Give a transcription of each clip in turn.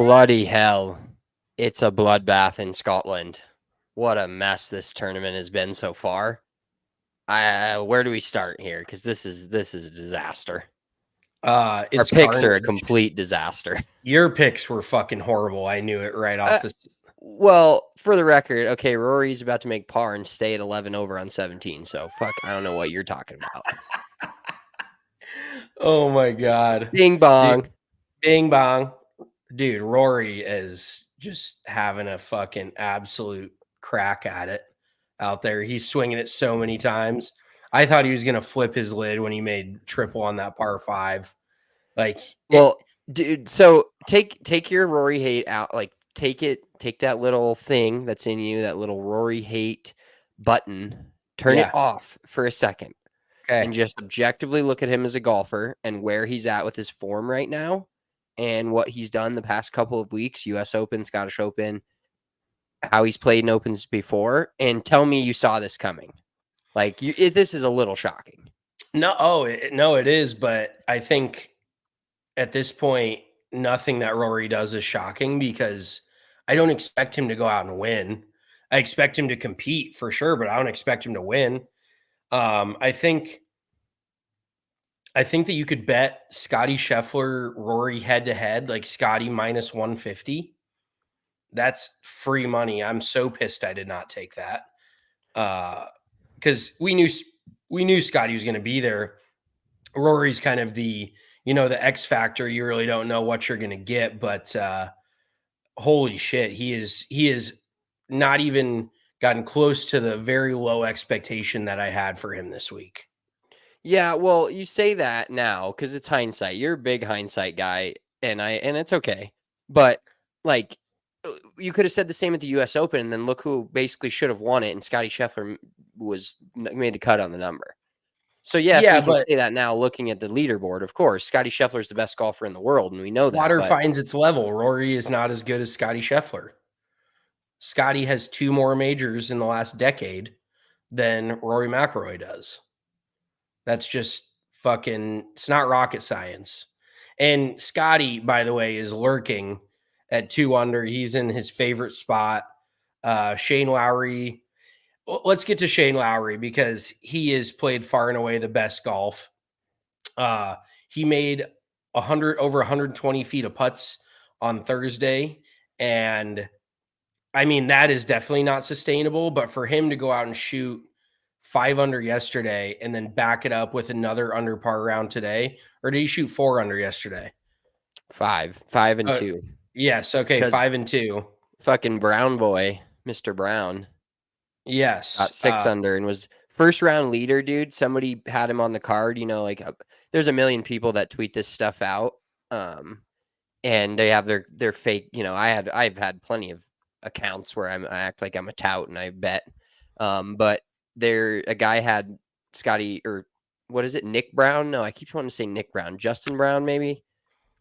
Bloody hell. It's a bloodbath in Scotland. What a mess this tournament has been so far. Where do we start here? Because this is a disaster. Our It's picks are a carnage. complete disaster. Your picks were fucking horrible. I knew it right off the. Well, for the record, okay, Rory's about to make par and stay at 11 over on 17. So fuck, I don't know what you're talking about. Oh my god! Bing bong. Dude, bing bong, dude. Rory is just having a fucking absolute crack at it out there. He's swinging it so many times. I thought he was gonna flip his lid when he made triple on that par 5. Like, well, dude. So take your Rory hate out. Like, take that little thing that's in you, that little Rory hate button. Turn it off for a second. Okay. And just objectively look at him as a golfer and where he's at with his form right now and what he's done the past couple of weeks, US Open, Scottish Open, how he's played in Opens before, and tell me you saw this coming. Like, this is a little shocking. No, it is, but I think at this point, nothing that Rory does is shocking because I don't expect him to go out and win. I expect him to compete for sure, but I don't expect him to win. I think that you could bet Scotty Scheffler, Rory head to head, like Scotty minus 150. That's free money. I'm so pissed I did not take that. Because we knew Scotty was going to be there. Rory's kind of the X factor. You really don't know what you're going to get, but holy shit, he is not even gotten close to the very low expectation that I had for him this week. Yeah, well, you say that now because it's hindsight. You're a big hindsight guy, and it's okay. But like, you could have said the same at the U.S. Open, and then look who basically should have won it, and Scotty Scheffler made the cut on the number. So yes, we can say that now. Looking at the leaderboard, of course, Scotty Scheffler is the best golfer in the world, and we know that. Water finds its level. Rory is not as good as Scotty Scheffler. Scotty has 2 more majors in the last decade than Rory McIlroy does. That's just fucking, it's not rocket science. And Scotty, by the way, is lurking at 2 under. He's in his favorite spot. Shane Lowry. Let's get to Shane Lowry because he has played far and away the best golf. He made over 120 feet of putts on Thursday. And I mean, that is definitely not sustainable, but for him to go out and shoot 5 under yesterday and then back it up with another under par round today, or did he shoot 4 under yesterday? 5 and 2. Yes. Okay. 5 and 2. Fucking Brown boy, Mr. Brown. Yes. Got 6 under and was first round leader, dude. Somebody had him on the card, there's a million people that tweet this stuff out. And they have their fake, I've had plenty of accounts where I act like I'm a tout and I bet. But a guy had Scotty, or what is it? Nick Brown? No, I keep wanting to say Nick Brown. Justin Brown, maybe?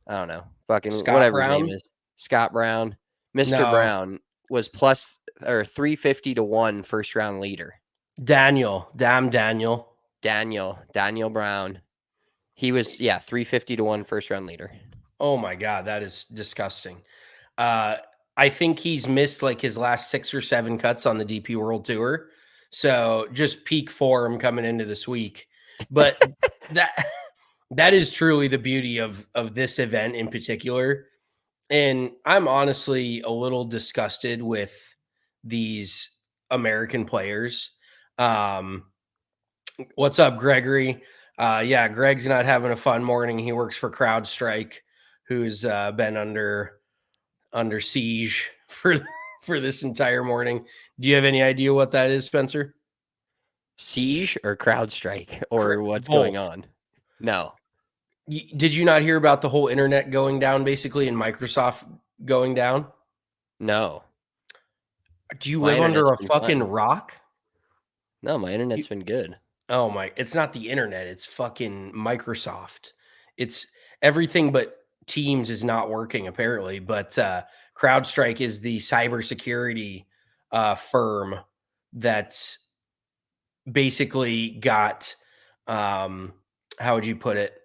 I don't know. Fucking Scott whatever Brown? his name is. Scott Brown. Mr. Brown was plus or 350 to 1 first round leader. Daniel Brown. He was 350 to 1 first round leader. Oh my God, that is disgusting. I think he's missed like his last 6 or 7 cuts on the DP World Tour. So just peak form coming into this week. But that is truly the beauty of this event in particular. And I'm honestly a little disgusted with these American players. What's up, Gregory? Greg's not having a fun morning. He works for CrowdStrike, who's been under siege for this entire morning. Do you have any idea what that is, Spencer? Siege or CrowdStrike or what's going on? No. Did you not hear about the whole internet going down basically and Microsoft going down? No. Do you live under a fucking rock? No, my internet's been good. Oh my, it's not the internet. It's fucking Microsoft. It's everything but Teams is not working apparently, but CrowdStrike is the cybersecurity firm that's basically got, how would you put it?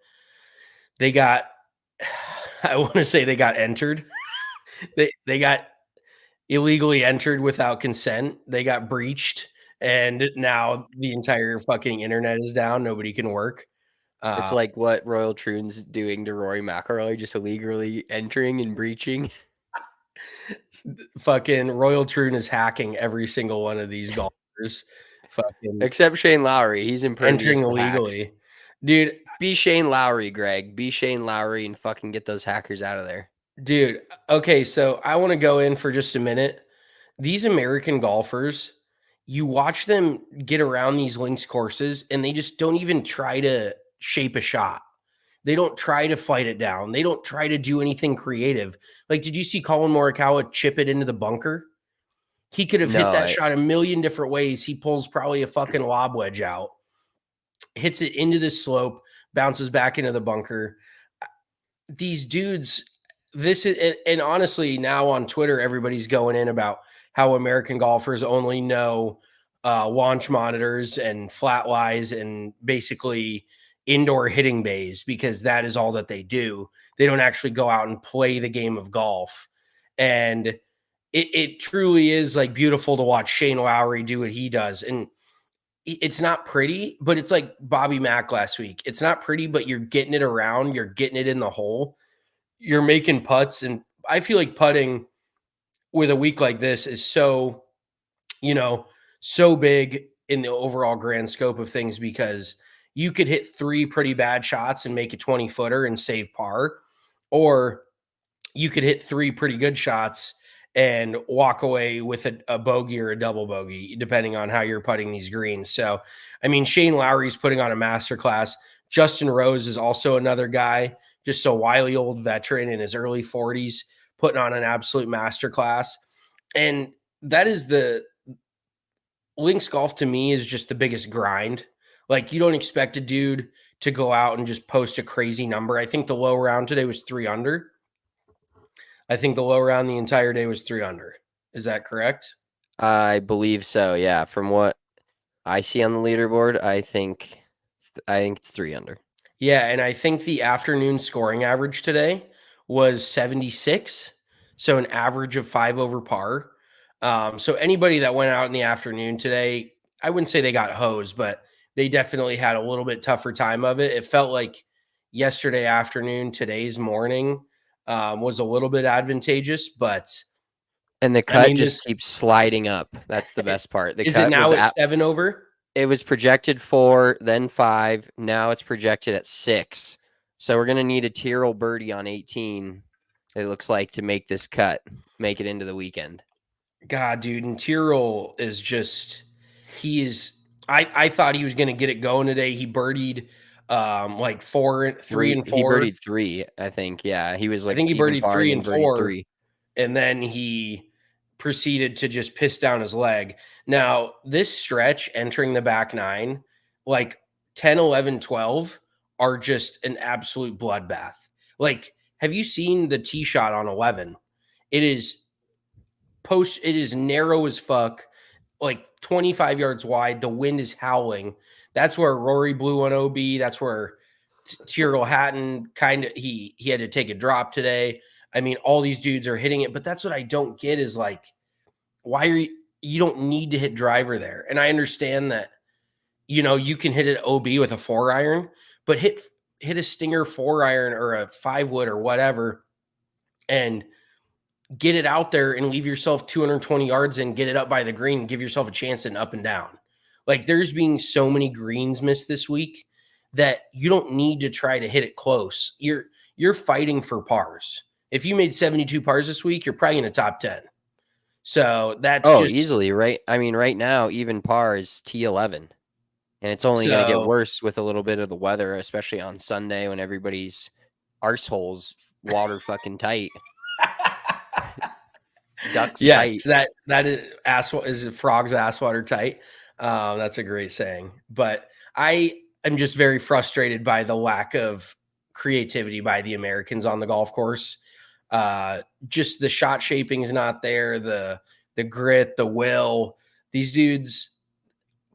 I want to say they got entered They got illegally entered without consent. They got breached, and now the entire fucking internet is down. Nobody can work. It's like what Royal Troon's doing to Rory McIlroy, just illegally entering and breaching. Fucking Royal Troon is hacking every single one of these golfers. Fucking Except Shane Lowry. He's impervious entering to hacks. illegally. Dude, Be Shane Lowry, Greg. Be Shane Lowry and fucking get those hackers out of there. Dude, okay, so I want to go in for just a minute. These American golfers, you watch them get around these links courses and they just don't even try to shape a shot. They don't try to fight it down. They don't try to do anything creative. Like, did you see Colin Morikawa chip it into the bunker? He could have hit that shot a million different ways. He pulls probably a fucking lob wedge out, hits it into the slope, bounces back into the bunker. These dudes, this is, and honestly, now on Twitter, everybody's going in about how American golfers only know launch monitors and flat lies and basically indoor hitting bays because that is all that they do. They don't actually go out and play the game of golf. And it truly is like beautiful to watch Shane Lowry do what he does. And it's not pretty, but it's like Bobby Mack last week. It's not pretty, but you're getting it around, you're getting it in the hole, you're making putts. And I feel like putting with a week like this is so, so big in the overall grand scope of things because you could hit 3 pretty bad shots and make a 20-footer and save par, or you could hit 3 pretty good shots and walk away with a bogey or a double bogey, depending on how you're putting these greens. So, I mean, Shane Lowry's putting on a masterclass. Justin Rose is also another guy, just a wily old veteran in his early 40s, putting on an absolute masterclass. And that is the links golf to me is just the biggest grind. Like, you don't expect a dude to go out and just post a crazy number. I think the low round today was 3 under. I think the low round the entire day was 3 under. Is that correct? I believe so. Yeah. From what I see on the leaderboard, I think it's 3 under. Yeah, and I think the afternoon scoring average today was 76. So an average of 5 over par. So anybody that went out in the afternoon today, I wouldn't say they got hosed, but they definitely had a little bit tougher time of it. It felt like yesterday afternoon, today's morning was a little bit advantageous, but And the cut just keeps sliding up. That's the best part. The is cut it now was at 7 over? It was projected 4, then 5. Now it's projected at 6. So we're going to need a Tyrell birdie on 18, it looks like, to make this cut, make it into the weekend. God, dude, and Tyrell is just, I thought he was going to get it going today. He birdied like 3 and 4. He birdied 3, I think. Yeah, he was like, I think he birdied 3 and 4, 3. And then he proceeded to just piss down his leg. Now, this stretch entering the back 9, like 10, 11, 12 are just an absolute bloodbath. Like, have you seen the tee shot on 11? It is narrow as fuck, like 25 yards wide. The wind is howling. That's where Rory blew on OB. That's where Tyrell Hatton he had to take a drop today. I mean, all these dudes are hitting it, but that's what I don't get is like, why are you don't need to hit driver there. And I understand that, you can hit an OB with a 4-iron, but hit a stinger 4-iron or a 5-wood or whatever and get it out there and leave yourself 220 yards and get it up by the green and give yourself a chance in up and down. Like, there's being so many greens missed this week that you don't need to try to hit it close. You're fighting for pars. If you made 72 pars this week, you're probably in the top 10. So that's easily, right? I mean, right now, even par is T11. And it's only going to get worse with a little bit of the weather, especially on Sunday when everybody's arseholes water fucking tight. Ducks yes, tight. that is frog's ass water tight. That's a great saying. But I am just very frustrated by the lack of creativity by the Americans on the golf course. Just the shot shaping is not there. The grit, the will. These dudes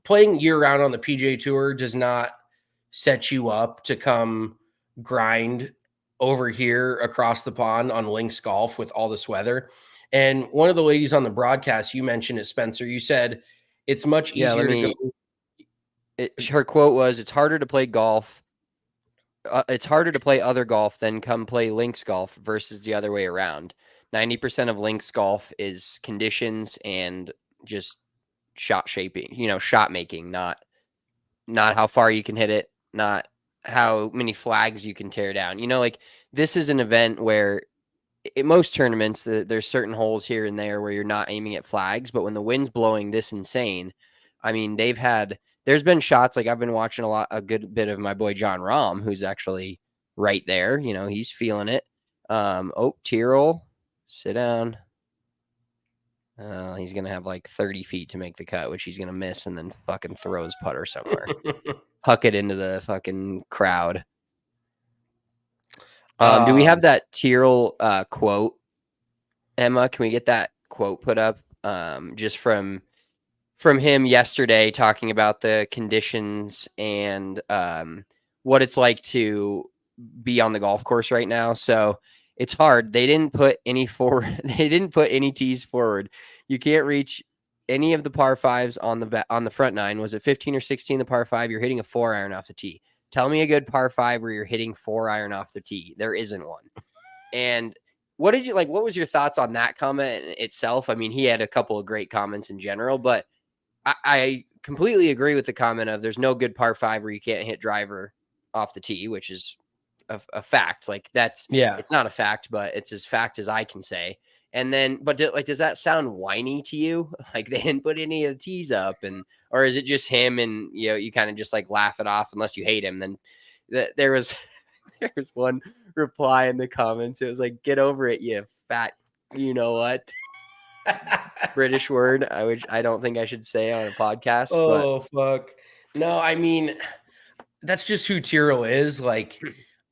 playing year round on the PGA Tour does not set you up to come grind over here across the pond on Links Golf with all this weather. And one of the ladies on the broadcast, you mentioned it, Spencer, you said it's much easier to go. Her quote was, "It's harder to play golf. It's harder to play other golf than come play links golf versus the other way around. 90% of links golf is conditions and just shot shaping, shot making, not how far you can hit it, not how many flags you can tear down. Like this is an event where in most tournaments, there's certain holes here and there where you're not aiming at flags, but when the wind's blowing this insane, I mean, there's been shots, like I've been watching a good bit of my boy John Rahm, who's actually right there. He's feeling it. Tyrell, sit down. He's going to have like 30 feet to make the cut, which he's going to miss and then fucking throw his putter somewhere. Huck it into the fucking crowd. Do we have that Tyrell quote, Emma? Can we get that quote put up? Just from him yesterday, talking about the conditions and what it's like to be on the golf course right now. So it's hard. They didn't put any They didn't put any tees forward. You can't reach any of the par fives on the front nine. Was it 15 or 16? The par five, you're hitting a 4-iron off the tee. Tell me a good par five where you're hitting 4-iron off the tee. There isn't one. And what was your thoughts on that comment itself? I mean, he had a couple of great comments in general, but I completely agree with the comment of there's no good par five where you can't hit driver off the tee, which is a fact. Like it's not a fact, but it's as fact as I can say. And then, but does that sound whiny to you? Like they didn't put any of the tees up, or is it just him and you kind of just like laugh it off unless you hate him? Then there was one reply in the comments. It was like, "Get over it, you fat, you know what?" British word. I don't think I should say on a podcast. Oh, fuck. No, I mean, that's just who Tyrell is. Like,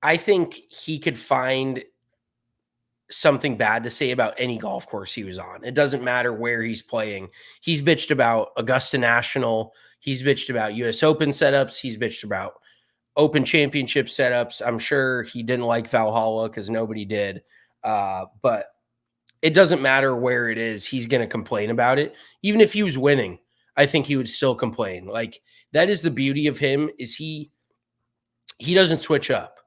I think he could find something bad to say about any golf course he was on. It doesn't matter where he's playing. He's bitched about Augusta National. He's bitched about US Open setups. He's bitched about Open Championship setups. I'm sure he didn't like Valhalla because nobody did. But it doesn't matter where it is. He's going to complain about it. Even if he was winning, I think he would still complain. Like, that is the beauty of him, is he doesn't switch up.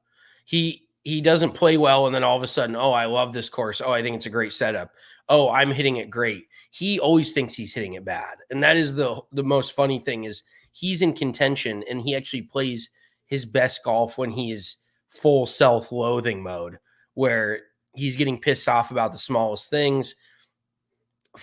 He doesn't play well and then all of a sudden, oh, I love this course. Oh, I think it's a great setup. Oh, I'm hitting it great. He always thinks he's hitting it bad. And that is the most funny thing, is he's in contention and he actually plays his best golf when he is full self-loathing mode, where he's getting pissed off about the smallest things.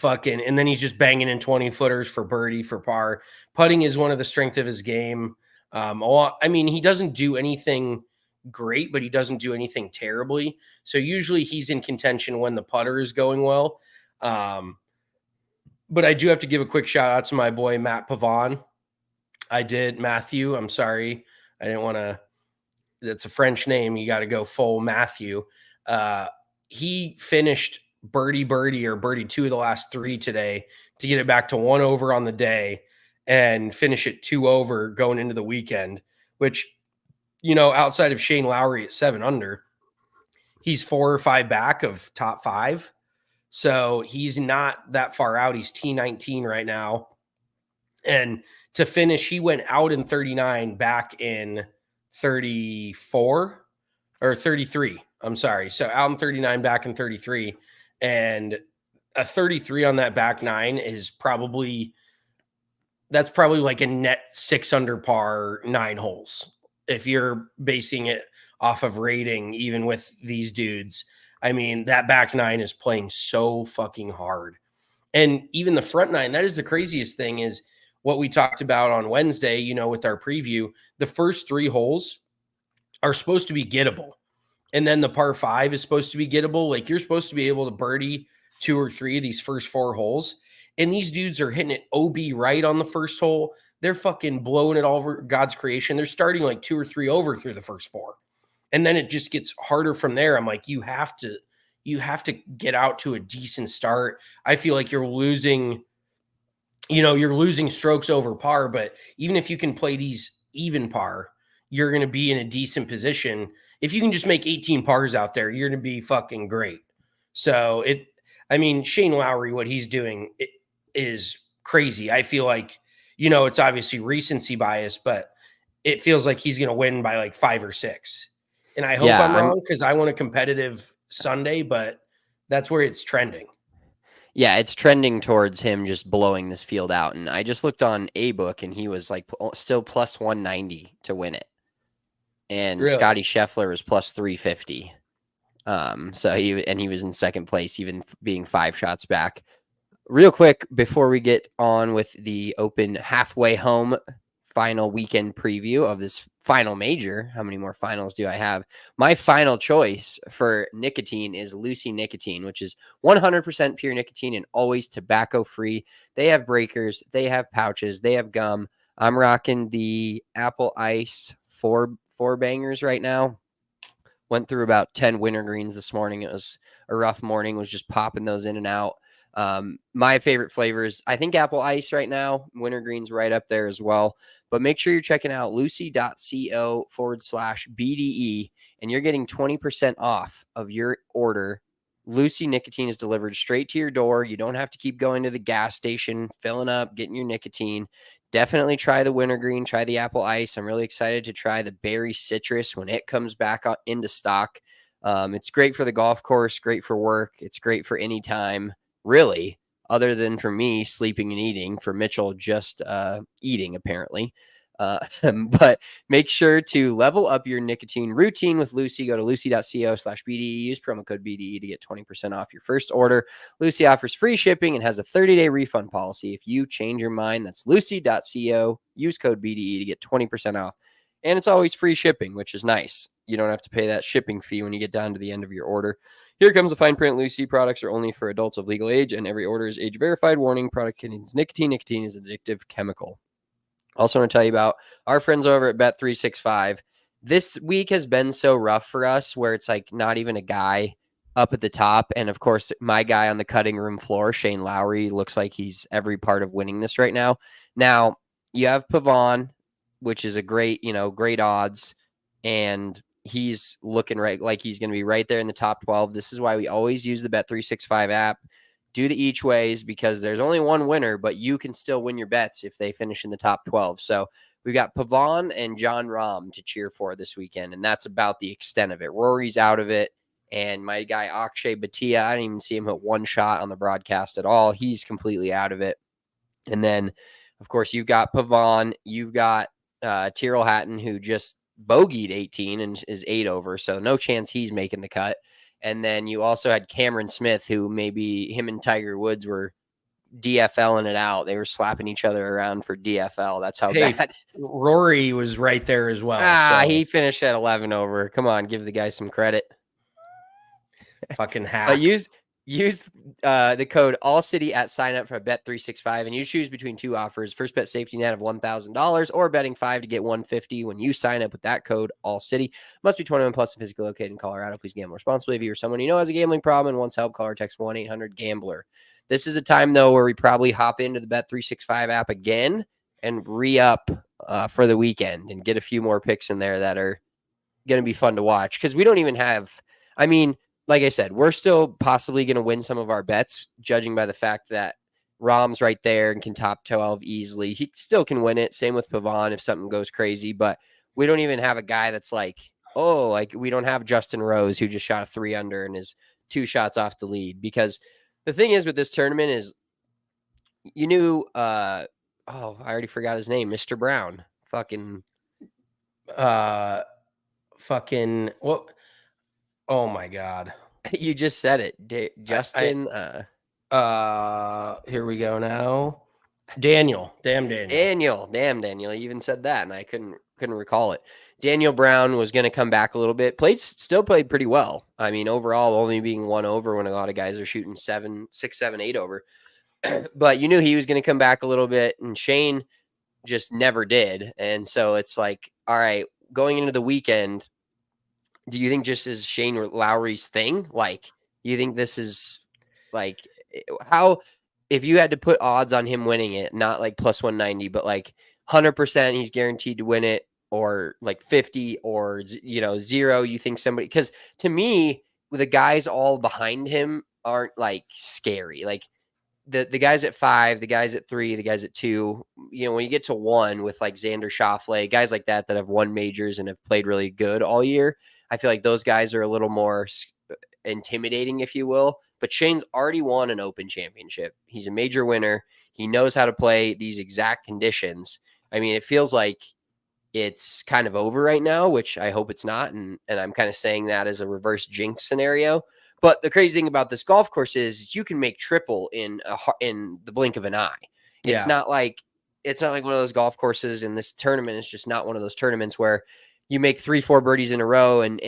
And then he's just banging in 20-footers for birdie, for par. Putting is one of the strength of his game. I mean, he doesn't do anything great, but he doesn't do anything terribly. So usually he's in contention when the putter is going well. But I do have to give a quick shout out to my boy, Matt Pavon. Matthew. I'm sorry. I didn't want to, that's a French name. You got to go full Matthew. He finished birdie or birdie 2 of the last 3 today to get it back to 1 over on the day and finish it 2 over going into the weekend, which, outside of Shane Lowry at 7 under, he's 4 or 5 back of top 5. So he's not that far out. He's T19 right now. And to finish, he went out in 39, back in 34 or 33. I'm sorry. So out in 39, back in 33. And a 33 on that back 9 is that's probably like a net 6 under par 9 holes. If you're basing it off of rating, even with these dudes, I mean, that back 9 is playing so fucking hard. And even the front 9, that is the craziest thing, is what we talked about on Wednesday, with our preview. The first 3 holes are supposed to be gettable. And then the par 5 is supposed to be gettable. Like, you're supposed to be able to birdie 2 or 3 of these first 4 holes. And these dudes are hitting it OB right on the first hole. They're fucking blowing it all over God's creation. They're starting like 2 or 3 over through the first 4. And then it just gets harder from there. I'm like, you have to get out to a decent start. I feel like you're losing strokes over par, but even if you can play these even par, you're going to be in a decent position. if you can just make 18 pars out there, you're going to be fucking great. So Shane Lowry, what he's doing is crazy. I feel like, it's obviously recency bias, but it feels like he's going to win by like 5 or 6. And I hope I'm wrong because I want a competitive Sunday, but that's where it's trending. Yeah, it's trending towards him just blowing this field out. And I just looked on A-Book, and he was like still plus 190 to win it. And Really? Scotty Scheffler was plus 350. So he was in second place, even being 5 shots back. Real quick, before we get on with the Open halfway home final weekend preview of this final major, how many more finals do I have? My final choice for nicotine is Lucy Nicotine, which is 100% pure nicotine and always tobacco free. They have breakers, they have pouches, they have gum. I'm rocking the Apple Ice four bangers right now. Went through about 10 wintergreens this morning. It was a rough morning, was just popping those in and out. My favorite flavors, I think apple ice right now, wintergreen's right up there as well. But make sure you're checking out lucy.co/BDE and you're getting 20% off of your order. Lucy Nicotine is delivered straight to your door. You don't have to keep going to the gas station, filling up, getting your nicotine. Definitely try the wintergreen, try the apple ice. I'm really excited to try the berry citrus when it comes back into stock. It's great for the golf course, great for work. It's great for any time, really, other than for me sleeping and eating, for Mitchell just eating apparently. But make sure to level up your nicotine routine with Lucy. Go to lucy.co/BDE. Use promo code BDE to get 20% off your first order. Lucy offers free shipping and has a 30-day refund policy. If you change your mind, that's lucy.co. Use code BDE to get 20% off. And it's always free shipping, which is nice. You don't have to pay that shipping fee when you get down to the end of your order. Here comes the fine print. Lucy products are only for adults of legal age, and every order is age verified. Warning: product contains nicotine. Nicotine is an addictive chemical. Also want to tell you about our friends over at Bet365. This week has been so rough for us where it's like not even a guy up at the top. And of course, my guy on the cutting room floor, Shane Lowry, looks like he's every part of winning this right now. Now, you have Pavon, which is a great odds. And he's looking like he's going to be right there in the top 12. This is why we always use the Bet365 app. Do the each ways because there's only one winner, but you can still win your bets if they finish in the top 12. So we've got Pavon and John Rahm to cheer for this weekend, and that's about the extent of it. Rory's out of it, and my guy Akshay Bhatia, I didn't even see him hit one shot on the broadcast at all. He's completely out of it. And then, of course, you've got Pavon, you've got Tyrell Hatton, who just bogeyed 18 and is 8 over, so no chance he's making the cut. And then you also had Cameron Smith, who maybe him and Tiger Woods were DFLing it out. They were slapping each other around for DFL. That's how bad. Rory was right there as well. He finished at 11 over. Come on, give the guy some credit. Fucking hack. But use the code ALLCITY at sign up for Bet365, and you choose between 2 offers: first bet safety net of $1,000 or betting $5 to get $150 when you sign up with that code ALLCITY. Must be 21 plus and physically located in Colorado. Please gamble responsibly. If you or someone you know has a gambling problem and wants help, call or text 1-800-GAMBLER. This is a time though where we probably hop into the Bet365 app again and re-up for the weekend and get a few more picks in there that are going to be fun to watch, because we don't even have, like I said, we're still possibly going to win some of our bets, judging by the fact that Rahm's right there and can top 12 easily. He still can win it. Same with Pavon if something goes crazy. But we don't even have a guy that's we don't have Justin Rose, who just shot a 3 under and is 2 shots off the lead. Because the thing is with this tournament is, I already forgot his name, Mr. Brown. What? Oh my God. You just said it. Justin. Here we go now. Daniel. Damn Daniel. Daniel. You even said that, and I couldn't recall it. Daniel Brown was going to come back a little bit. Still played pretty well. Overall, only being 1 over when a lot of guys are shooting 7, 6, 7, 8 over. But you knew he was going to come back a little bit, and Shane just never did. And so it's like, all right, going into the weekend, do you think just is Shane Lowry's thing? You think this is how, if you had to put odds on him winning it, not like plus 190, but 100% he's guaranteed to win it. or like 50 or, 0, you think somebody, because to me, the guys all behind him aren't like scary. Like the guys at 5, the guys at 3, the guys at 2, when you get to 1 with like Xander Schauffele, guys like that have won majors and have played really good all year, I feel like those guys are a little more intimidating, if you will. But Shane's already won an Open championship. He's a major winner. He knows how to play these exact conditions. I mean, it feels like it's kind of over right now, which I hope it's not. And I'm kind of saying that as a reverse jinx scenario. But the crazy thing about this golf course is you can make triple in the blink of an eye. It's not like one of those golf courses, and this tournament is just not one of those tournaments where you make 3-4 birdies in a row and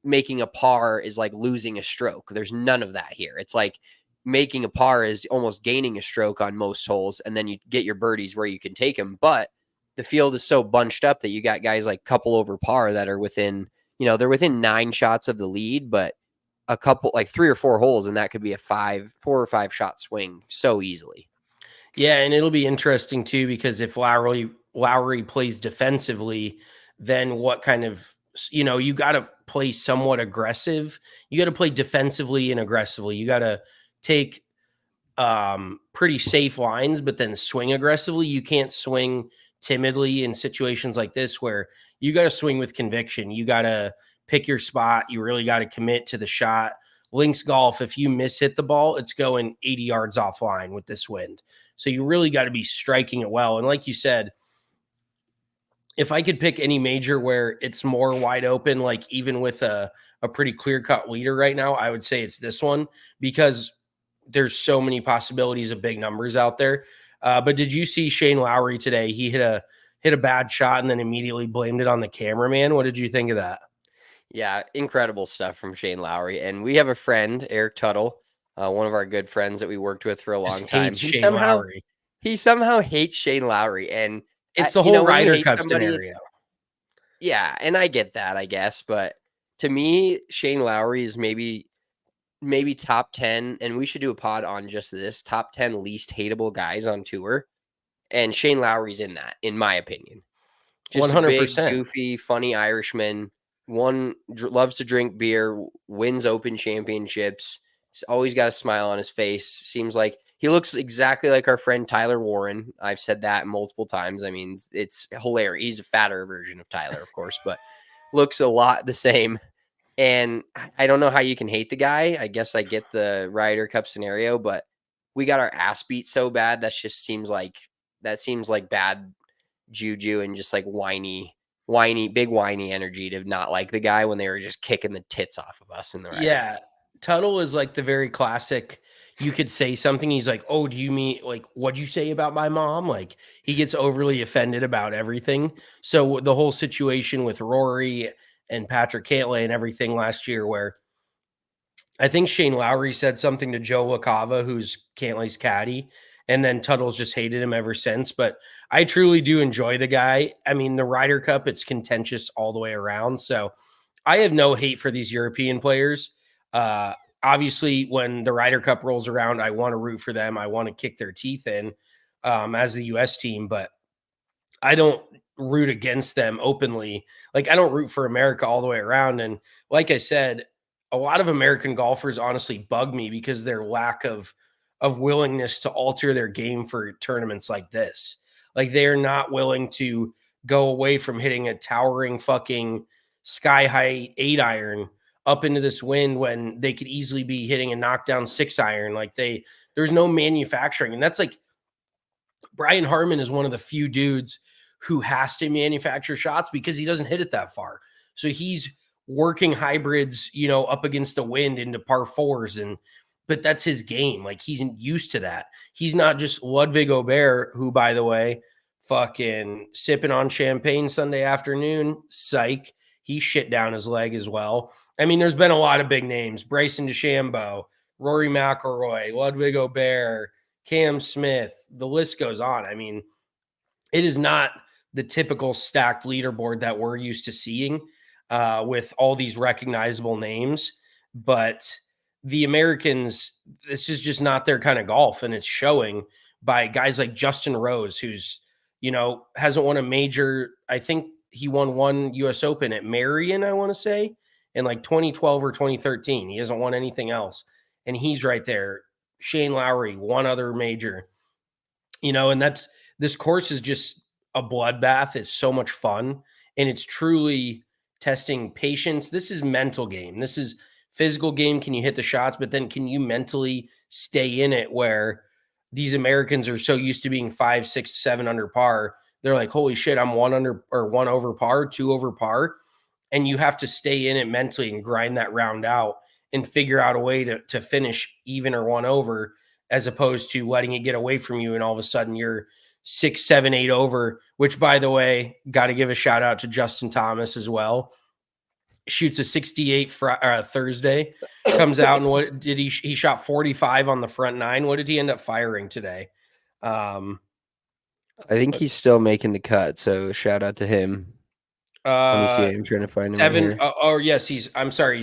making a par is like losing a stroke. There's none of that here. It's like making a par is almost gaining a stroke on most holes, and then you get your birdies where you can take them. But the field is so bunched up that you got guys like couple over par that are within, they're within 9 shots of the lead, but a couple, like 3 or 4 holes, and that could be a 4 or 5 shot swing so easily. Yeah, and it'll be interesting too, because if Lowry plays defensively, then what kind of, you got to play somewhat aggressive. You got to play defensively and aggressively. You got to take pretty safe lines, but then swing aggressively. You can't swing timidly in situations like this where you got to swing with conviction. You got to pick your spot. You really got to commit to the shot. Links golf, if you hit the ball, it's going 80 yards offline with this wind. So you really got to be striking it well. And like you said, if I could pick any major where it's more wide open, like even with a pretty clear-cut leader right now, I would say it's this one, because there's so many possibilities of big numbers out there. But did you see Shane Lowry today? He hit a bad shot and then immediately blamed it on the cameraman. What did you think of that? Yeah, incredible stuff from Shane Lowry. And we have a friend, Eric Tuttle, one of our good friends that we worked with for a long time. He somehow hates Shane Lowry. And it's the whole when you Ryder hate Cup somebody, scenario. Yeah, and I get that, I guess. But to me, Shane Lowry is maybe top 10, and we should do a pod on just this, top 10 least hateable guys on tour. And Shane Lowry's in that, in my opinion. Just 100%. A big, goofy, funny Irishman. Loves to drink beer, wins Open championships. He's always got a smile on his face. Seems like he looks exactly like our friend Tyler Warren. I've said that multiple times. I mean, it's hilarious. He's a fatter version of Tyler, of course, but looks a lot the same. And I don't know how you can hate the guy. I guess I get the Ryder Cup scenario, but we got our ass beat so bad. That seems like bad juju and just like whiny energy to not like the guy when they were just kicking the tits off of us in the Ryder. Yeah. Tuttle is like the very classic. You could say something. He's like, "Oh, do you mean like what'd you say about my mom?" Like he gets overly offended about everything. So the whole situation with Rory and Patrick Cantlay and everything last year, where I think Shane Lowry said something to Joe LaCava, who's Cantlay's caddy, and then Tuttle's just hated him ever since. But I truly do enjoy the guy. I mean, the Ryder Cup, it's contentious all the way around. So I have no hate for these European players. Obviously, when the Ryder Cup rolls around, I want to root for them. I want to kick their teeth in as the U.S. team, but I don't root against them openly. Like, I don't root for America all the way around. And like I said, a lot of American golfers honestly bug me because their lack of willingness to alter their game for tournaments like this. Like, they're not willing to go away from hitting a towering fucking sky high 8-iron up into this wind when they could easily be hitting a knockdown 6-iron. Like, there's no manufacturing. And that's like, Brian Harmon is one of the few dudes who has to manufacture shots because he doesn't hit it that far. So he's working hybrids, up against the wind into par 4s. But that's his game. Like, he's used to that. He's not just Ludwig Aubert, who, by the way, fucking sipping on champagne Sunday afternoon. Psych. He shit down his leg as well. I mean, there's been a lot of big names. Bryson DeChambeau, Rory McIlroy, Ludwig Aubert, Cam Smith. The list goes on. I mean, it is not the typical stacked leaderboard that we're used to seeing with all these recognizable names. But the Americans, this is just not their kind of golf. And it's showing by guys like Justin Rose, who's, hasn't won a major. I think he won one US Open at Marion, I want to say, in like 2012 or 2013. He hasn't won anything else. And he's right there. Shane Lowry, one other major. And this course is just a bloodbath. It's so much fun. And it's truly testing patience. This is mental game. This is physical game. Can you hit the shots? But then can you mentally stay in it, where these Americans are so used to being 5, 6, 7 under par. They're like, holy shit, I'm 1 under or 1 over par, 2 over par. And you have to stay in it mentally and grind that round out and figure out a way to finish even or 1 over, as opposed to letting it get away from you. And all of a sudden you're 6, 7, 8 over, which, by the way, got to give a shout out to Justin Thomas as well. Shoots a 68 Thursday, comes out, and what did he shot 45 on the front 9. What did he end up firing today? I think he's still making the cut, so shout out to him. Let me see. I'm trying to find him 7 right here. Yes, he's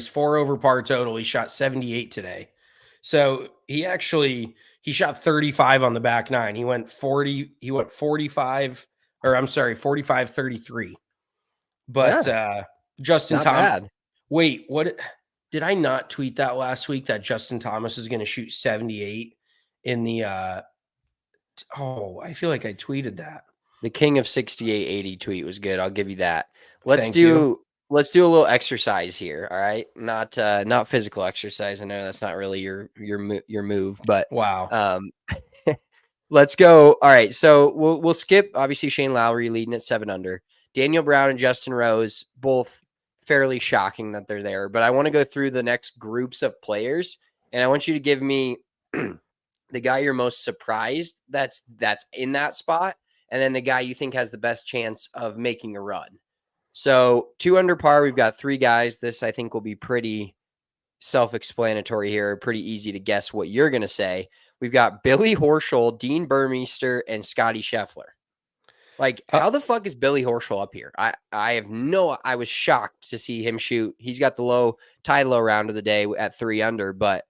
4 over par total. He shot 78 today. So he shot 35 on the back 9. He went 45 33. But Justin Thomas. Wait, what did I not tweet that last week, that Justin Thomas is going to shoot 78 in the I feel like I tweeted that. The King of 6880 tweet was good. I'll give you that. Let's do a little exercise here, all right? Not physical exercise. I know that's not really your move, but wow. Let's go. All right, so we'll skip obviously Shane Lowry leading at 7 under. Daniel Brown and Justin Rose, both fairly shocking that they're there, but I want to go through the next groups of players, and I want you to give me the guy you're most surprised that's in that spot, and then the guy you think has the best chance of making a run. So 2 under par, we've got 3 guys. This I think will be pretty self-explanatory here, pretty easy to guess what you're going to say. We've got Billy Horschel, Dean Burmeister, and Scotty Scheffler. Like, how the fuck is Billy Horschel up here? I was shocked to see him shoot. He's got the tied low round of the day at 3 under, but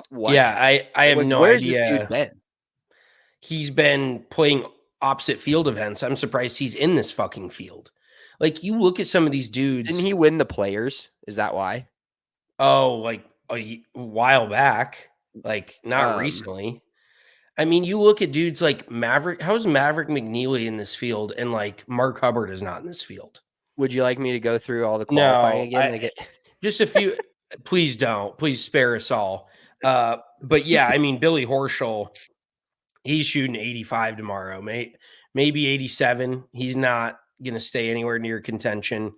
what? Yeah, I have no where's idea. This dude been? He's been playing opposite field events. I'm surprised he's in this fucking field. Like, you look at some of these dudes. Didn't he win the Players? Is that why? Oh, like a while back. Like, not recently. I mean, you look at dudes like Maverick. How's Maverick McNeely in this field, and like Mark Hubbard is not in this field? Would you like me to go through all the qualifying again? Just a few. Please don't. Please spare us all. But yeah, I mean, Billy Horschel, he's shooting 85 tomorrow, maybe 87. He's not going to stay anywhere near contention.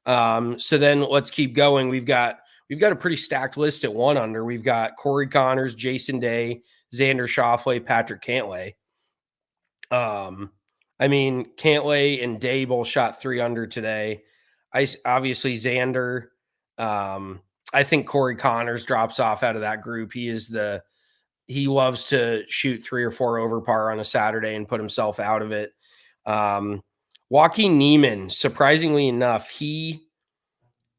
So then let's keep going. We've got a pretty stacked list at 1 under. We've got Corey Connors, Jason Day, Xander Schauffele, Patrick Cantlay. I mean, Cantlay and Day both shot 3 under today. Obviously Xander. I think Corey Connors drops off out of that group. He loves to shoot 3 or 4 over par on a Saturday and put himself out of it. Joaquin Niemann, surprisingly enough, he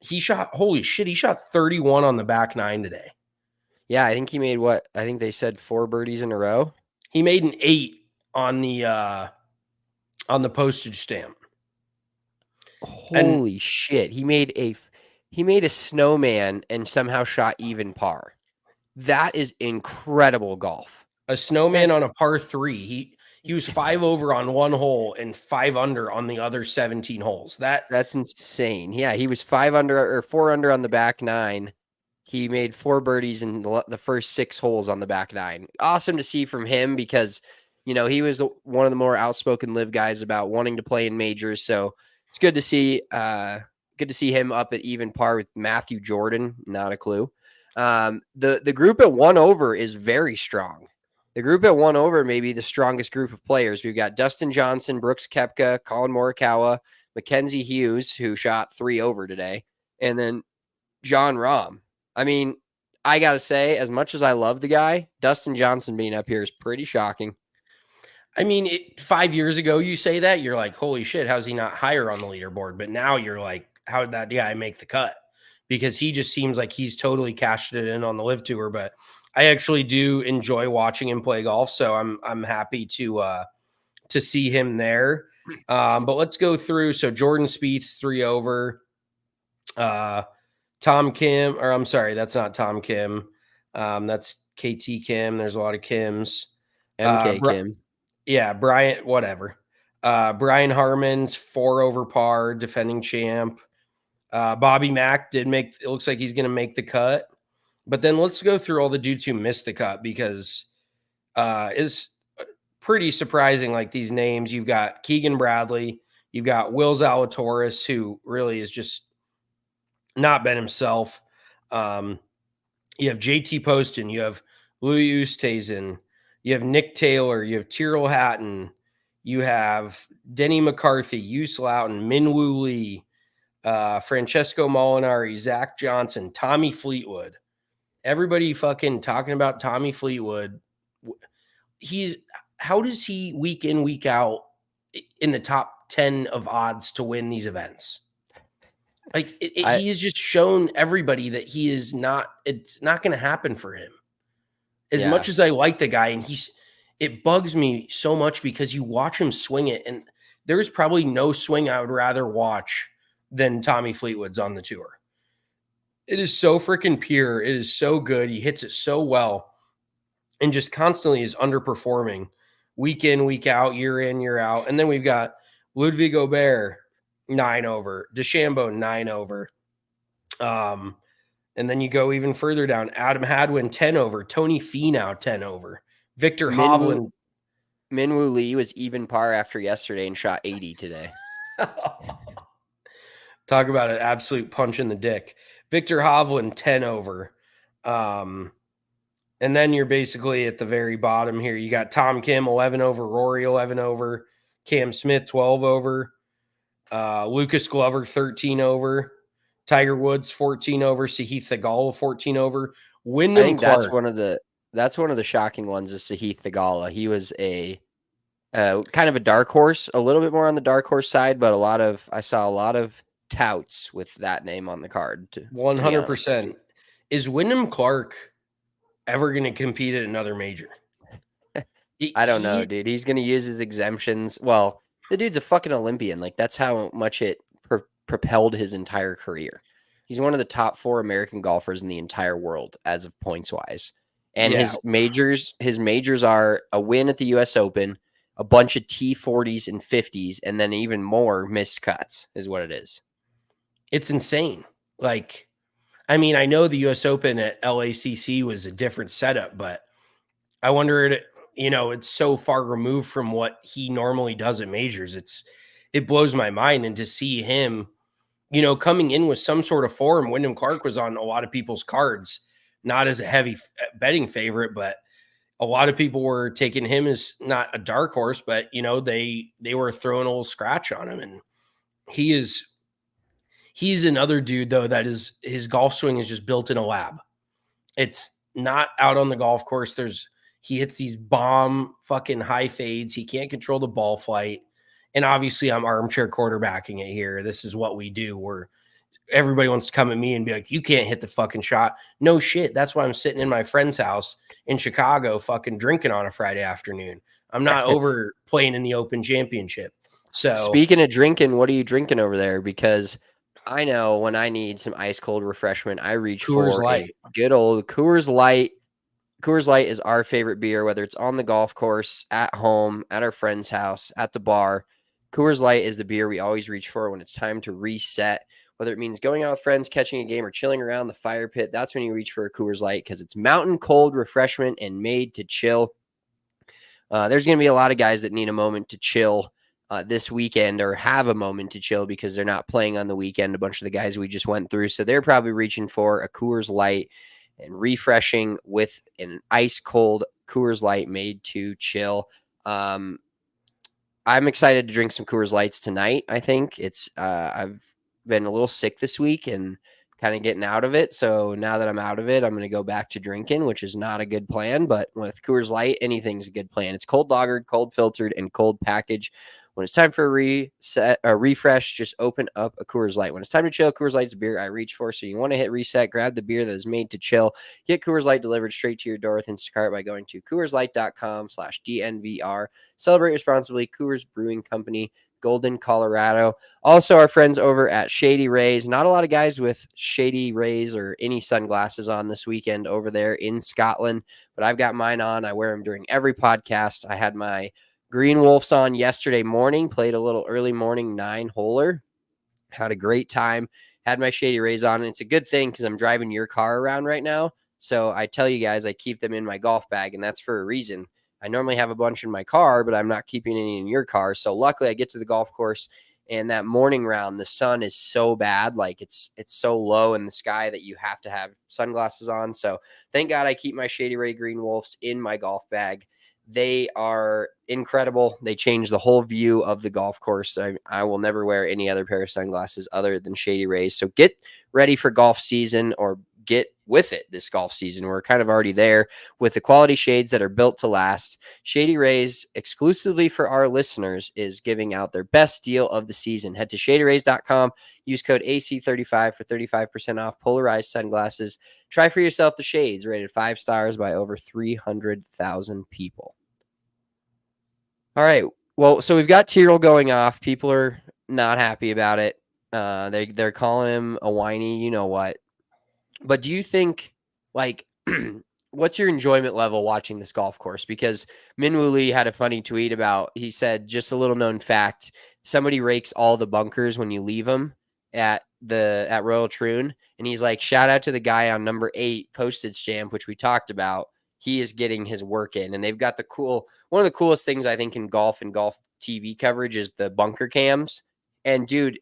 shot, holy shit, he shot 31 on the back 9 today. Yeah, I think he made I think they said 4 birdies in a row. He made an 8 on the postage stamp. Holy shit. He made a snowman and somehow shot even par. That is incredible golf. A snowman on a par 3. He was 5 over on 1 hole and 5 under on the other 17 holes. That's insane. Yeah, he was 5 under or 4 under on the back 9. He made 4 birdies in the first 6 holes on the back 9. Awesome to see from him because, he was one of the more outspoken live guys about wanting to play in majors. So it's good to see him up at even par with Matthew Jordan. Not a clue. The group at 1 over is very strong. The group at 1 over may be the strongest group of players. We've got Dustin Johnson, Brooks Koepka, Colin Morikawa, Mackenzie Hughes, who shot 3 over today, and then Jon Rahm. I mean, I got to say, as much as I love the guy, Dustin Johnson being up here is pretty shocking. I mean, 5 years ago, you say that, you're like, holy shit, how's he not higher on the leaderboard? But now you're like, how did that guy make the cut? Because he just seems like he's totally cashed it in on the Live Tour. But I actually do enjoy watching him play golf, so I'm happy to see him there. But let's go through. So Jordan Spieth's 3 over. Tom Kim, or I'm sorry, that's not Tom Kim. That's KT Kim. There's a lot of Kims. MK Kim. Yeah, Brian, whatever. Brian Harmon's 4 over par, defending champ. Bobby Mack it looks like he's going to make the cut. But then let's go through all the dudes who missed the cut because is pretty surprising. Like these names, you've got Keegan Bradley, you've got Will Zalatoris, who really is just not been himself. You have JT Poston, you have Louis Oosthuizen, you have Nick Taylor, you have Tyrell Hatton, you have Denny McCarthy, Yus Loughton, Minwoo Lee, Francesco Molinari, Zach Johnson, Tommy Fleetwood. Everybody fucking talking about Tommy Fleetwood. How does he week in, week out in the top 10 of odds to win these events? Like he has just shown everybody that it's not going to happen for him. As much as I like the guy, and it bugs me so much because you watch him swing it, and there's probably no swing I would rather watch than Tommy Fleetwood's on the tour. It is so freaking pure. It is so good. He hits it so well and just constantly is underperforming week in, week out, year in, year out. And then we've got Ludwig Gobert, 9 over, DeChambeau, 9 over. And then you go even further down, Adam Hadwin, 10 over, Tony Finau, 10 over, Victor Hovland. Minwoo Lee was even par after yesterday and shot 80 today. Talk about an absolute punch in the dick. Victor Hovland, 10 over. And then you're basically at the very bottom here. You got Tom Kim, 11 over, Rory, 11 over, Cam Smith, 12 over, Lucas Glover, 13 over, Tiger Woods, 14 over, Sahith Theegala, 14 over. Wyndham I think Clark. that's one of the shocking ones is Sahith Theegala. He was a kind of a dark horse, a little bit more on the dark horse side, but I saw a lot of touts with that name on the card. 100%. Is Wyndham Clark ever going to compete at another major? I don't know, dude. He's going to use his exemptions. Well, the dude's a fucking Olympian. Like, that's how much it propelled his entire career. He's one of the top 4 American golfers in the entire world as of points wise. And his majors are a win at the US Open, a bunch of T40s and 50s, and then even more missed cuts is what it is. It's insane. Like, I mean, I know the US Open at LACC was a different setup, but I wonder, it's so far removed from what he normally does at majors. It blows my mind. And to see him, coming in with some sort of form, Wyndham Clark was on a lot of people's cards, not as a heavy betting favorite, but a lot of people were taking him as not a dark horse, but they were throwing a little scratch on him. And he's another dude though, that his golf swing is just built in a lab. It's not out on the golf course. He hits these bomb fucking high fades. He can't control the ball flight. And obviously I'm armchair quarterbacking it here. This is what we do. Where everybody wants to come at me and be like, you can't hit the fucking shot. No shit. That's why I'm sitting in my friend's house in Chicago fucking drinking on a Friday afternoon. I'm not over playing in the Open Championship. So speaking of drinking, what are you drinking over there? Because I know when I need some ice cold refreshment, I reach Coors for Light. a good old Coors Light. Coors Light is our favorite beer, whether it's on the golf course, at home, at our friend's house, at the bar. Coors Light is the beer we always reach for when it's time to reset, whether it means going out with friends, catching a game, or chilling around the fire pit. That's when you reach for a Coors Light because it's mountain cold refreshment and made to chill. There's going to be a lot of guys that need a moment to chill this weekend or have a moment to chill because they're not playing on the weekend, a bunch of the guys we just went through. So they're probably reaching for a Coors Light and refreshing with an ice cold Coors Light made to chill. I'm excited to drink some Coors Lights tonight. I think I've been a little sick this week and kind of getting out of it. So now that I'm out of it, I'm going to go back to drinking, which is not a good plan. But with Coors Light, anything's a good plan. It's cold lagered, cold filtered, and cold packaged. When it's time for a refresh, just open up a Coors Light. When it's time to chill, Coors Light's a beer I reach for. So you want to hit reset, grab the beer that is made to chill. Get Coors Light delivered straight to your door with Instacart by going to CoorsLight.com/DNVR. Celebrate responsibly. Coors Brewing Company. Golden, Colorado. Also, our friends over at Shady Rays. Not a lot of guys with Shady Rays or any sunglasses on this weekend over there in Scotland, but I've got mine on. I wear them during every podcast. I had my Green Wolves on yesterday morning, played a little early morning 9-holer. Had a great time. Had my Shady Rays on. And it's a good thing because I'm driving your car around right now. So I tell you guys, I keep them in my golf bag, and that's for a reason. I normally have a bunch in my car, but I'm not keeping any in your car. So luckily I get to the golf course, and that morning round, the sun is so bad. Like it's so low in the sky that you have to have sunglasses on. So thank God I keep my Shady Ray Green Wolves in my golf bag. They are incredible. They change the whole view of the golf course. I will never wear any other pair of sunglasses other than Shady Rays. So get ready for golf season, or get with it this golf season. We're kind of already there with the quality shades that are built to last. Shady Rays, exclusively for our listeners, is giving out their best deal of the season. Head to shadyrays.com. Use code AC35 for 35% off polarized sunglasses. Try for yourself the shades, rated 5 stars by over 300,000 people. All right. Well, so we've got Tyrell going off. People are not happy about it. They're calling him a whiny, you know what. But do you think, like, what's your enjoyment level watching this golf course? Because Minwoo Lee had a funny tweet about, he said, just a little known fact, somebody rakes all the bunkers when you leave them at Royal Troon. And he's like, shout out to the guy on number 8 postage stamp, which we talked about. He is getting his work in. And they've got one of the coolest things I think in golf and golf TV coverage is the bunker cams. And dude,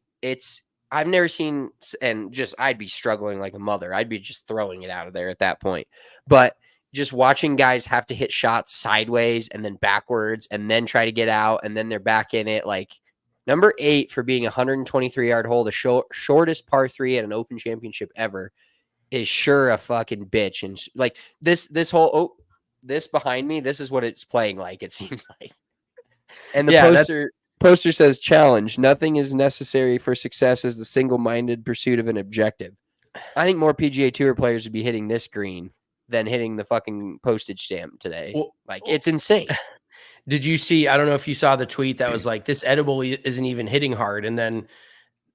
I've never seen, and just I'd be struggling like a mother. I'd be just throwing it out of there at that point. But just watching guys have to hit shots sideways and then backwards and then try to get out and then they're back in it. Like number 8 for being a 123-yard hole, the shortest par 3 at an Open Championship ever, is sure a fucking bitch. And like this behind me, this is what it's playing like, it seems like. And the poster says, challenge. Nothing is necessary for success as the single-minded pursuit of an objective. I think more PGA Tour players would be hitting this green than hitting the fucking postage stamp today. It's insane. Did you see, I don't know if you saw the tweet that was like, this edible isn't even hitting hard. And then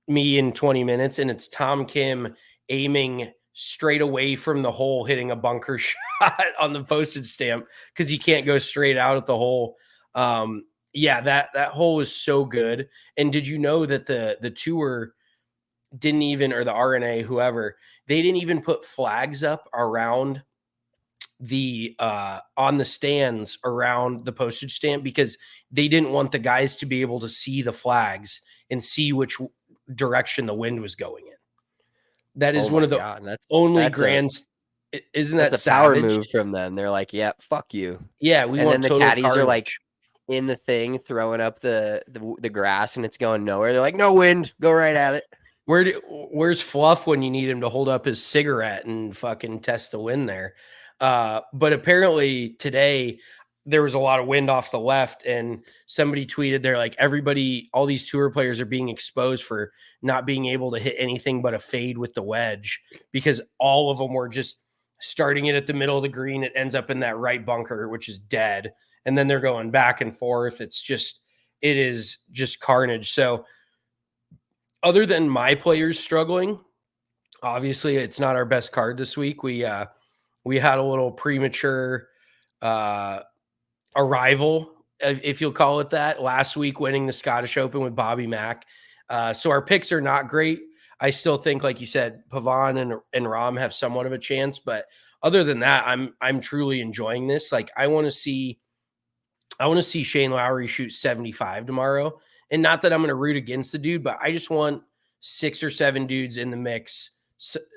me in 20 minutes, and it's Tom Kim aiming straight away from the hole, hitting a bunker shot on the postage stamp because you can't go straight out at the hole. Yeah, that hole is so good. And did you know that the tour didn't even, or the RNA, whoever, they didn't even put flags up around the on the stands around the postage stamp because they didn't want the guys to be able to see the flags and see which direction the wind was going in. That is one of the only grand. Isn't that a power move from them? They're like, yeah, fuck you. Yeah, we and want then the caddies carnage. Are like in the thing throwing up the grass and it's going nowhere. They're like, no wind, go right at it. Where's Fluff when you need him to hold up his cigarette and fucking test the wind there? But apparently today there was a lot of wind off the left, and somebody tweeted, they're like, all these tour players are being exposed for not being able to hit anything but a fade with the wedge because all of them were just starting it at the middle of the green. It ends up in that right bunker, which is dead. And then they're going back and forth. It is just carnage. So other than my players struggling, obviously it's not our best card this week. We had a little premature arrival, if you'll call it that, last week, winning the Scottish Open with Bobby Mack. So our picks are not great. I still think, like you said, Pavan and Rahm have somewhat of a chance, but other than that, I'm truly enjoying this. Like I want to see Shane Lowry shoot 75 tomorrow. And not that I'm going to root against the dude, but I just want 6 or 7 dudes in the mix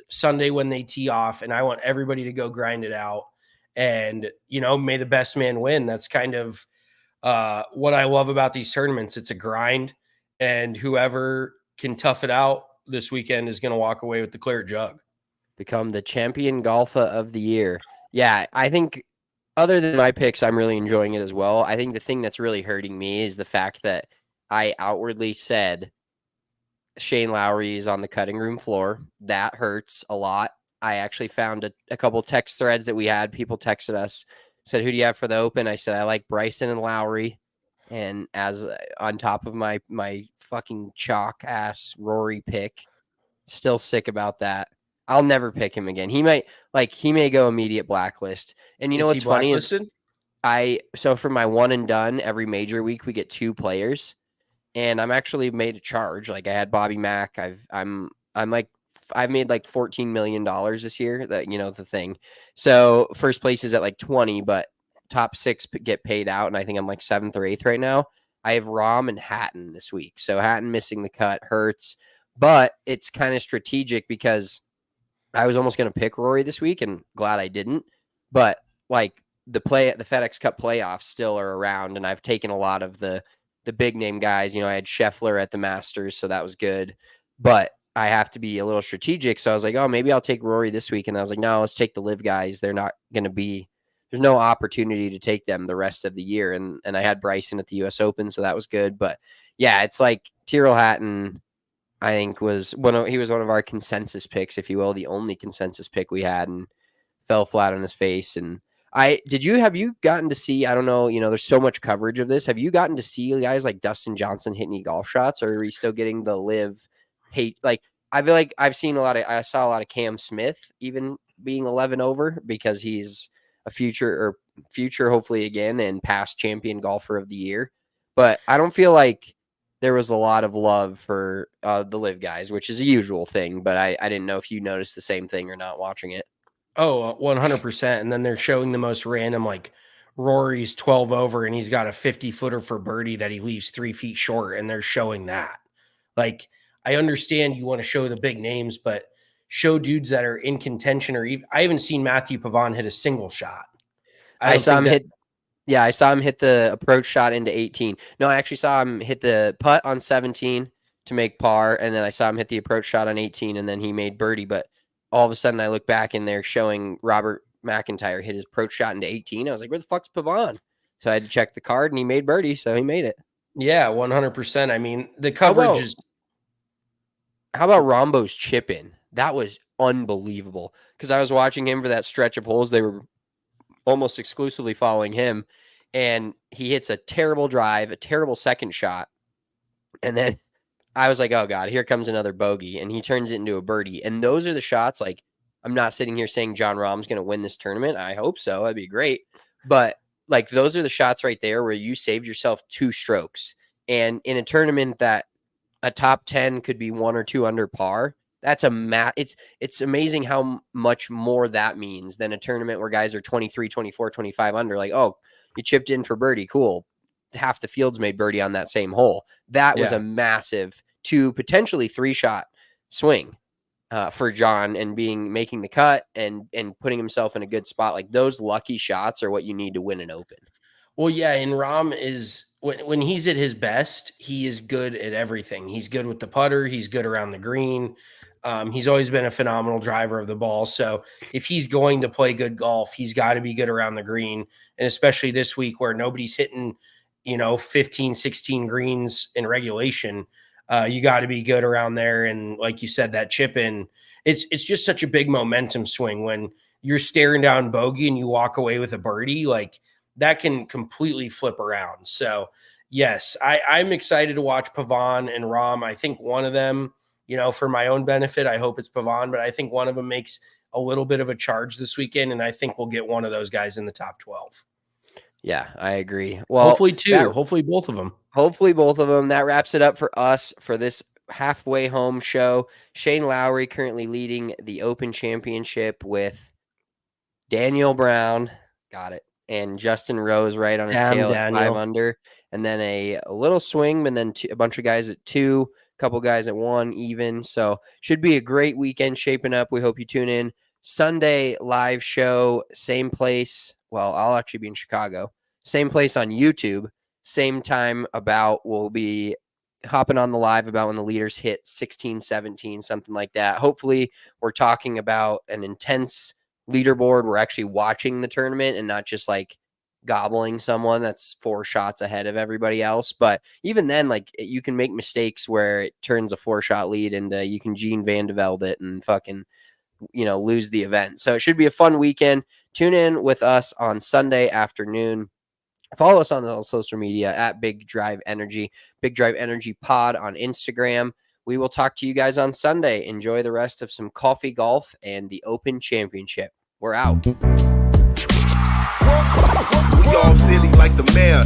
Sunday when they tee off, and I want everybody to go grind it out. And, may the best man win. That's kind of what I love about these tournaments. It's a grind, and whoever can tough it out this weekend is going to walk away with the clear jug. Become the champion golfer of the year. Yeah, I think other than my picks, I'm really enjoying it as well. I think the thing that's really hurting me is the fact that I outwardly said Shane Lowry is on the cutting room floor. That hurts a lot. I actually found a couple text threads that we had. People texted us, said, who do you have for the Open? I said, I like Bryson and Lowry. And as on top of my fucking chalk ass Rory pick, still sick about that. I'll never pick him again. He may go immediate blacklist. And you know Is he what's funny is blacklisted? so for my one and done every major week we get 2 players, and I'm actually made a charge. Like I had Bobby Mack. I've made like $14 million this year. That the thing. So first place is at like 20, but top 6 get paid out, and I think I'm like 7th or 8th right now. I have Rahm and Hatton this week. So Hatton missing the cut hurts, but it's kind of strategic because I was almost going to pick Rory this week, and glad I didn't. But like the FedEx Cup playoffs still are around, and I've taken a lot of the big name guys. I had Scheffler at the Masters, so that was good. But I have to be a little strategic. So I was like, oh, maybe I'll take Rory this week. And I was like, no, let's take the live guys. They're not going to be, there's no opportunity to take them the rest of the year. And I had Bryson at the US Open, so that was good. But yeah, it's like Tyrell Hatton, I think he was one of our consensus picks, if you will, the only consensus pick we had, and fell flat on his face. And have you gotten to see, I don't know, there's so much coverage of this. Have you gotten to see guys like Dustin Johnson hit any golf shots, or are we still getting the live hate? Like, I feel like I saw a lot of Cam Smith even being 11 over because he's a future hopefully again and past champion golfer of the year. But I don't feel like there was a lot of love for the live guys, which is a usual thing. But I didn't know if you noticed the same thing or not watching it. Oh, 100%. And then they're showing the most random, like Rory's 12 over and he's got a 50-footer for birdie that he leaves 3 feet short. And they're showing that. Like, I understand you want to show the big names, but show dudes that are in contention. Or even, I haven't seen Matthew Pavon hit a single shot. I saw him hit the approach shot into 18. No, I actually saw him hit the putt on 17 to make par, and then I saw him hit the approach shot on 18, and then he made birdie. But all of a sudden, I look back and they're showing Robert McIntyre hit his approach shot into 18. I was like, where the fuck's Pavon? So I had to check the card, and he made birdie, so he made it. Yeah, 100%. I mean, the coverage is... How about Rombo's chip in? That was unbelievable because I was watching him for that stretch of holes. They were almost exclusively following him, and he hits a terrible drive, a terrible second shot, and then I was like, oh god, here comes another bogey, and he turns it into a birdie. And those are the shots. Like, I'm not sitting here saying Jon Rahm's going to win this tournament. I hope so. That'd be great. But like, those are the shots right there where you saved yourself 2 strokes. And in a tournament that a top 10 could be 1 or 2 under par, that's it's amazing how much more that means than a tournament where guys are 23, 24, 25 under. Like, oh, you chipped in for birdie. Cool. Half the field's made birdie on that same hole. That was a massive 2, potentially 3 shot swing for John, and making the cut and putting himself in a good spot. Like, those lucky shots are what you need to win an Open. Well, yeah, and Rahm is, when he's at his best, he is good at everything. He's good with the putter. He's good around the green. He's always been a phenomenal driver of the ball. So if he's going to play good golf, he's got to be good around the green. And especially this week where nobody's hitting, 15, 16 greens in regulation, you got to be good around there. And like you said, that chip in, it's just such a big momentum swing when you're staring down bogey and you walk away with a birdie. Like, that can completely flip around. So yes, I'm excited to watch Pavon and Rahm. I think one of them, for my own benefit, I hope it's Pavon, but I think one of them makes a little bit of a charge this weekend, and I think we'll get one of those guys in the top 12. Yeah, I agree. Well, hopefully 2, hopefully both of them. Hopefully both of them. That wraps it up for us for this halfway home show. Shane Lowry currently leading the Open Championship with Daniel Brown. Got it. And Justin Rose right on his tail at 5 under. And then a little swing, and then a bunch of guys at 2, a couple guys at 1 even. So should be a great weekend shaping up. We hope you tune in. Sunday live show, same place. Well, I'll actually be in Chicago. Same place on YouTube. Same time we'll be hopping on the live about when the leaders hit 16, 17, something like that. Hopefully we're talking about an intense leaderboard. We're actually watching the tournament and not just like gobbling someone that's 4 shots ahead of everybody else. But even then, like, you can make mistakes where it turns a 4-shot lead into you can Gene Van de Velde it and fucking, lose the event. So it should be a fun weekend. Tune in with us on Sunday afternoon. Follow us on all social media at Big Drive Energy, Big Drive Energy Pod on Instagram. We will talk to you guys on Sunday. Enjoy the rest of some coffee golf and the Open Championship. We're out. We all silly like the mayor.